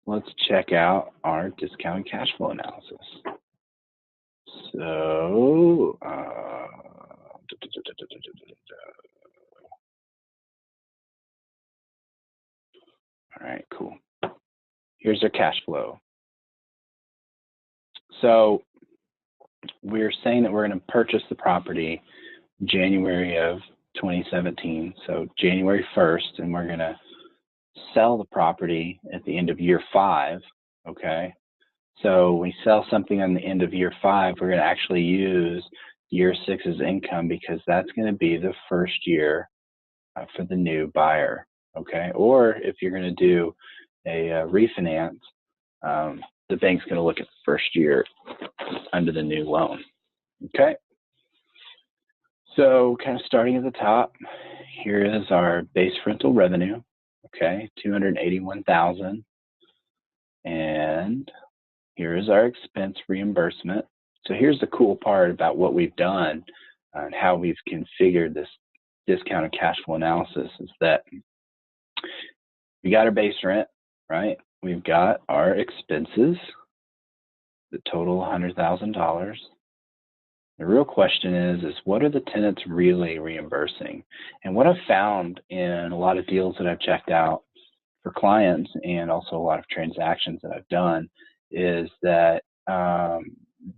let's check out our discounted cash flow analysis. So, all right, cool. Here's our cash flow. So we're saying that we're going to purchase the property January of 2017, so January 1st, and we're going to sell the property at the end of year 5, okay? So we sell something on the end of year 5, we're going to actually use year 6's income because that's going to be the first year for the new buyer, okay? Or if you're going to do a refinance, the bank's going to look at the first year under the new loan, okay? So kind of starting at the top, here is our base rental revenue, okay, $281,000, and here is our expense reimbursement. So here's the cool part about what we've done and how we've configured this discounted cash flow analysis is that we got our base rent, right? We've got our expenses, the total $100,000. The real question is what are the tenants really reimbursing? And what I've found in a lot of deals that I've checked out for clients and also a lot of transactions that I've done is that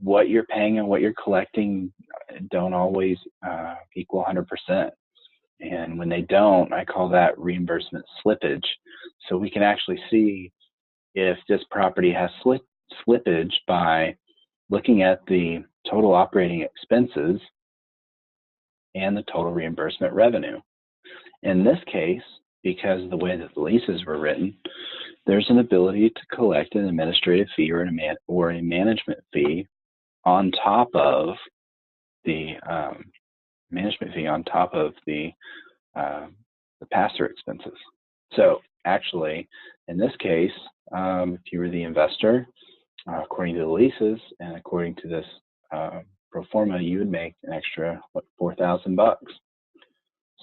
what you're paying and what you're collecting don't always equal 100%. And when they don't, I call that reimbursement slippage. So we can actually see if this property has slippage by looking at the total operating expenses and the total reimbursement revenue. In this case, because of the way that the leases were written, there's an ability to collect an administrative fee or a management fee on top of the pass-through expenses. So actually, in this case, if you were the investor, according to the leases and according to this pro forma, you would make an extra $4,000.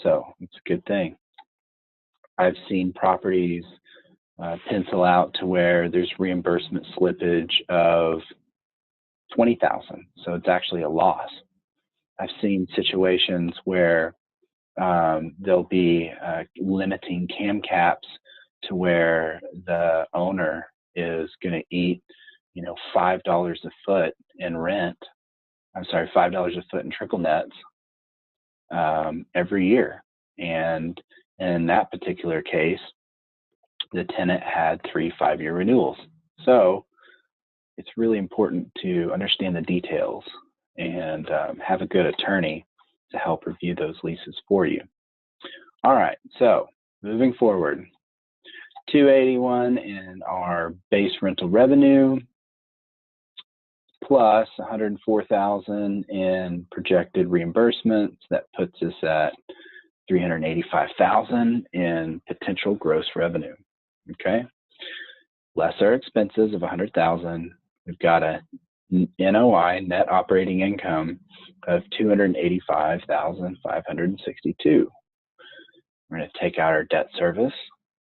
So it's a good thing. I've seen properties pencil out to where there's reimbursement slippage of $20,000, so it's actually a loss. I've seen situations where there'll be limiting CAM caps to where the owner is going to eat, $5 a foot in rent. I'm sorry, $5 a foot in triple nets every year. And in that particular case, the tenant had 3 5-year renewals. So it's really important to understand the details and have a good attorney to help review those leases for you. All right, so moving forward, $281 in our base rental revenue plus $104,000 in projected reimbursements. That puts us at $385,000 in potential gross revenue. Okay, less our expenses of $100,000. We've got a NOI, net operating income, of $285,562. We're going to take out our debt service.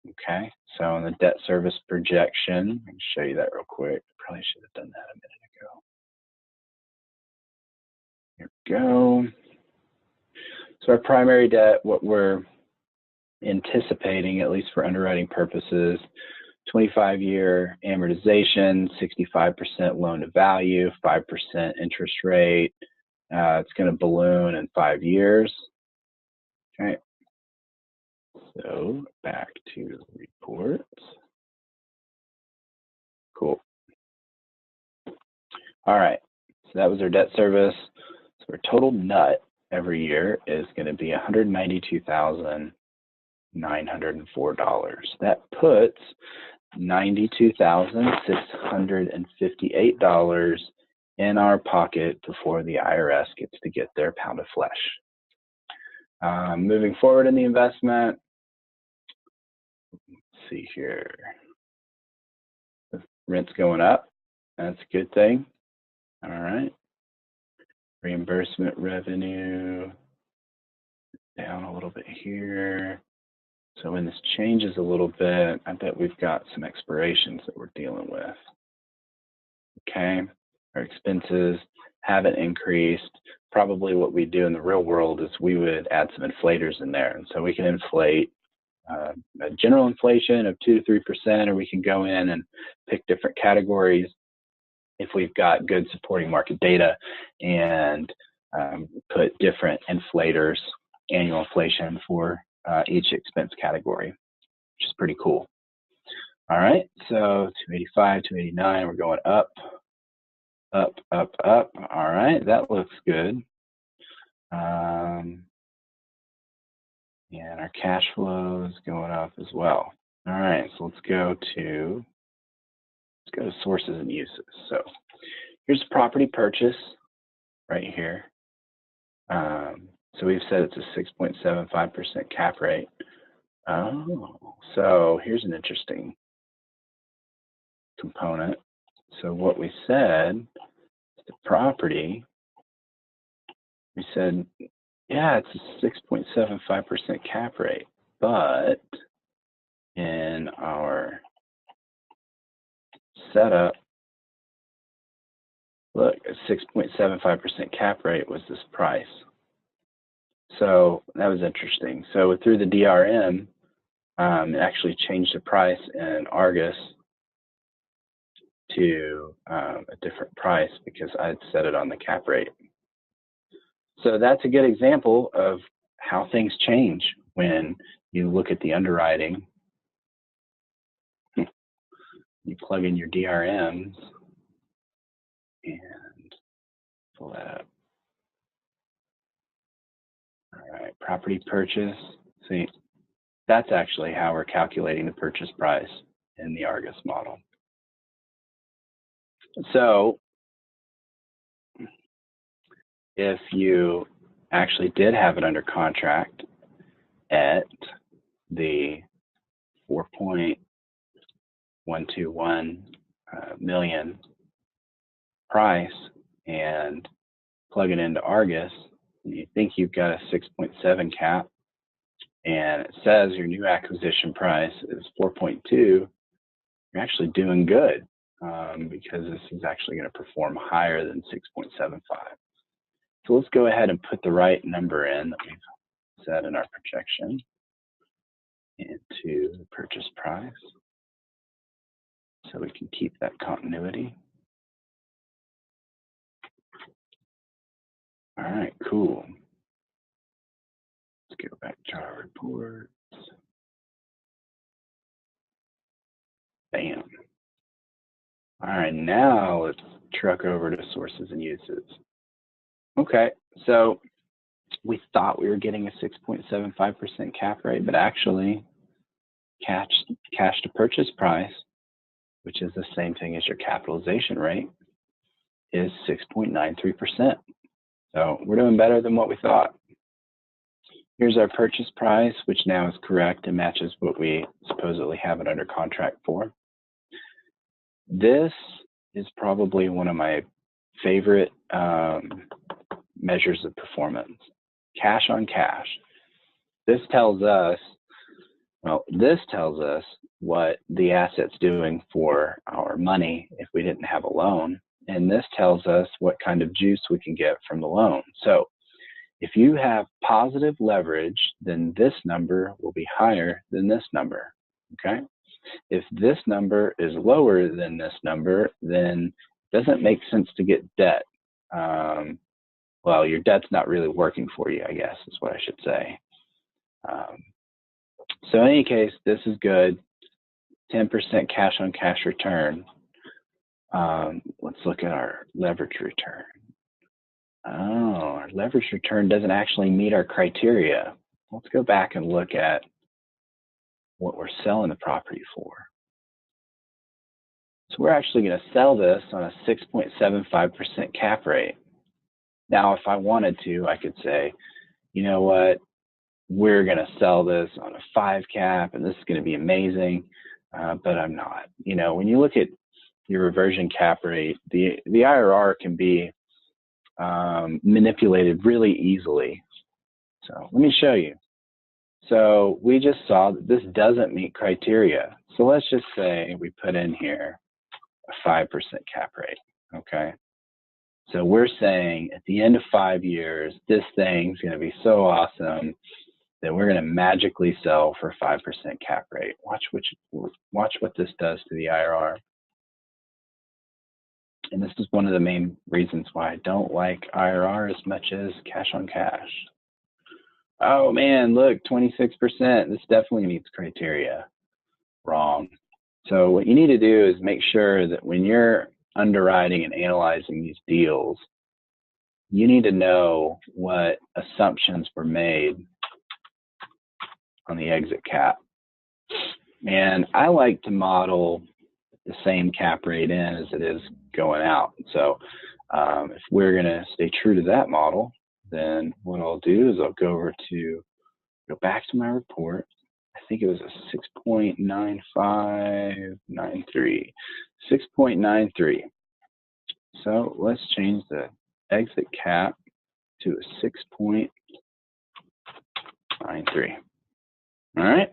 Okay, so in the debt service projection, I can show you that real quick. Probably should have done that a minute ago. Here we go. So our primary debt, what we're anticipating, at least for underwriting purposes, 25-year amortization, 65% loan to value, 5% interest rate. It's going to balloon in 5 years. Okay. So back to reports. Cool. All right. So that was our debt service. So our total nut every year is going to be $192,904. That puts $92,658 in our pocket before the IRS gets to get their pound of flesh. Moving forward in the investment, let's see here. The rent's going up. That's a good thing. All right. Reimbursement revenue down a little bit here. So when this changes a little bit, I bet we've got some expirations that we're dealing with. Okay, our expenses haven't increased. Probably what we do in the real world is we would add some inflators in there. And so we can inflate a general inflation of 2 to 3%, or we can go in and pick different categories if we've got good supporting market data and put different inflators, annual inflation for each expense category, which is pretty cool. All right, so 285, 289, we're going up, up, up, up. All right, that looks good. And our cash flow is going up as well. All right, so let's go to sources and uses. So here's a property purchase right here. So we've said it's a 6.75% cap rate. Oh, so here's an interesting component. So what we said, the property, we said, yeah, it's a 6.75% cap rate, but in our setup, look, a 6.75% cap rate was this price. So that was interesting. So through the DRM, it actually changed the price in Argus to a different price because I'd set it on the cap rate. So that's a good example of how things change when you look at the underwriting. You plug in your DRMs and pull that up. All right, property purchase. See, that's actually how we're calculating the purchase price in the Argus model. So if you actually did have it under contract at the 4.121 million price and plug it into Argus, you think you've got a 6.7 cap, and it says your new acquisition price is 4.2, you're actually doing good because this is actually going to perform higher than 6.75. So let's go ahead and put the right number in that we've set in our projection into the purchase price so we can keep that continuity. All right, cool. Let's go back to our reports. Bam. All right, now let's truck over to sources and uses. Okay, so we thought we were getting a 6.75% cap rate, but actually cash to purchase price, which is the same thing as your capitalization rate, is 6.93%. So we're doing better than what we thought. Here's our purchase price, which now is correct and matches what we supposedly have it under contract for. This is probably one of my favorite measures of performance. Cash on cash. This tells us, well, this tells us what the asset's doing for our money if we didn't have a loan. And this tells us what kind of juice we can get from the loan. So if you have positive leverage, then this number will be higher than this number, okay? If this number is lower than this number, then it doesn't make sense to get debt. Well, your debt's not really working for you, I guess, is what I should say. So in any case, this is good. 10% cash on cash return. Let's look at our leverage return. Oh, our leverage return doesn't actually meet our criteria. Let's go back and look at what we're selling the property for. So we're actually going to sell this on a 6.75% cap rate. Now, if I wanted to, I could say, you know what, we're going to sell this on a 5 cap, and this is going to be amazing, but I'm not. You know, when you look at your reversion cap rate, the IRR can be manipulated really easily. So let me show you. So we just saw that this doesn't meet criteria. So let's just say we put in here a 5% cap rate, okay? So we're saying at the end of 5 years, this thing's going to be so awesome that we're going to magically sell for 5% cap rate. Watch what this does to the IRR. And this is one of the main reasons why I don't like IRR as much as cash on cash. Oh man, look, 26%. This definitely meets criteria. Wrong. So what you need to do is make sure that when you're underwriting and analyzing these deals, you need to know what assumptions were made on the exit cap. And I like to model the same cap rate in as it is going out. So if we're going to stay true to that model, then what I'll do is I'll go back to my report. I think it was a 6.9593. 6.93. So let's change the exit cap to a 6.93. All right.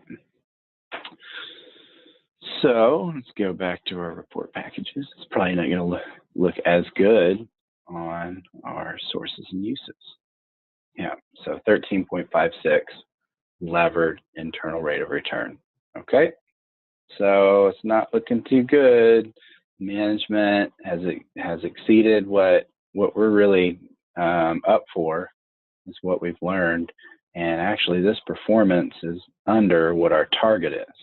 So let's go back to our report packages. It's probably not going to look as good on our sources and uses. Yeah, so 13.56 levered internal rate of return. Okay, so it's not looking too good. Management has exceeded what we're really up for, is what we've learned. And actually this performance is under what our target is.